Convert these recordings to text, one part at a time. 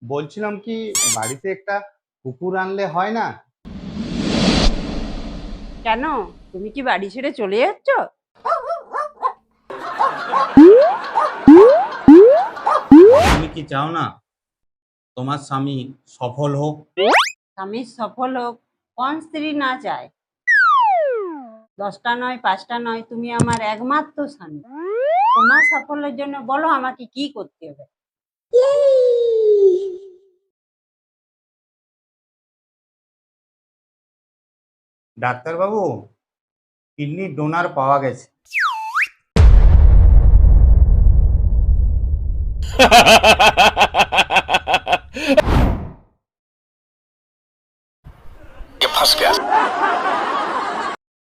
বলছিলাম কি, বাড়িতে একটা কুকুর আনলে হয় না? কেন? তুমি কি বাড়ি ছেড়ে চলে যাচ্ছ? তুমি কি চাও না তোমার স্বামী সফল হোক? স্বামীর সফল হোক, কোন স্ত্রী না চায়? 10টা নয়, 5টা নয়, তুমি আমার একমাত্র স্বামী। তোমার সাফল্যের জন্য বলো আমাকে কি করতে হবে। ডাক্তারবাবু, কিডনি ডোনার পাওয়া গেছে।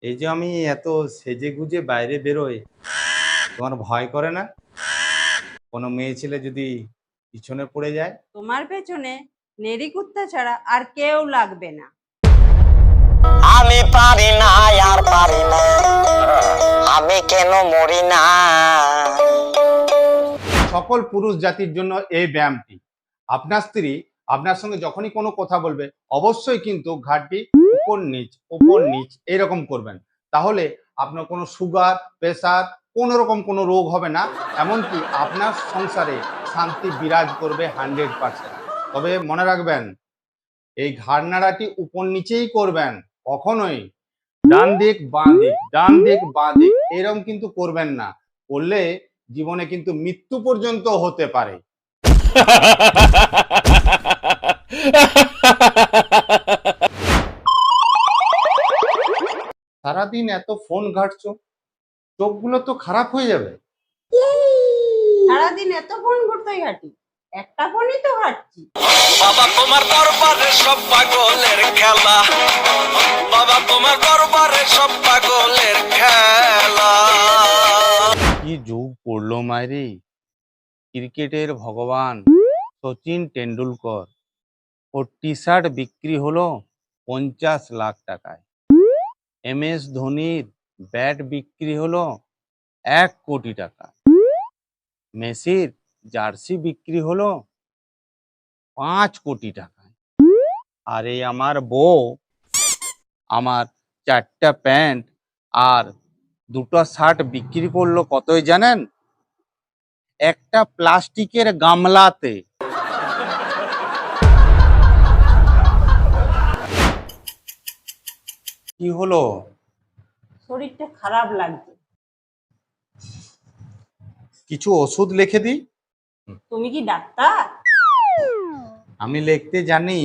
এই যে আমি এত সেজে গুজে বাইরে বেরোই, তোমার ভয় করে না কোনো মেয়ে ছেলে যদি পিছনে পড়ে যায়? তোমার পেছনে নেড়ি কুত্তা ছাড়া আর কেউ লাগবে না। আমি পারি না, আর পারি না, আমি কেন মরি না। সকল পুরুষ জাতির জন্য এই ব্যায়ামটি। আপনার স্ত্রী আপনার সঙ্গে যখনই কোনো কথা বলবে, অবশ্যই কিন্তু ঘাড়টি উপর নিচ এরকম করবেন। তাহলে আপনার কোনো সুগার, প্রেসার, কোনো রকম কোনো রোগ হবে না। এমনকি আপনার সংসারে শান্তি বিরাজ করবে 100%। তবে মনে রাখবেন, এই ঘাড় নাড়াটি উপর নিচেই করবেন, কখনোই ডান দিক বাঁ দিক, ডান দিক বাঁ দিক এরকম কিন্তু করবেন না। করলে জীবনে কিন্তু মৃত্যু পর্যন্ত হতে পারে। সারাদিন এত ফোন ঘাঁটছো, চোখগুলো তো খারাপ হয়ে যাবে। সারাদিন এত ফোন ঘুরতে ঘাটি, একটা ফোনই তো ঘাটছি। বাবা তোমার দরবারে সব পাগলের খেলা, বাবা তোমার দরবারে সব পাগলের খেলা। কি যুগ পড়লো মায়েরি! ক্রিকেটের ভগবান সচিন টেন্ডুলকর, ওর টি শার্ট বিক্রি হলো 50 লাখ টাকায়। MS ধোনির ব্যাট বিক্রি হলো 1 কোটি টাকা। মেসির জার্সি বিক্রি হলো 5 কোটি টাকায়। আর এই আমার বউ আমার 4টা প্যান্ট আর 2টো শার্ট বিক্রি করলো কতই জানেন? একটা প্লাস্টিকের গামলাতে। কি হলো? শরীরটা খারাপ লাগছে। কিছু ওষুধ লিখে দিই? তুমি কি ডাক্তার? আমি লিখতে জানি।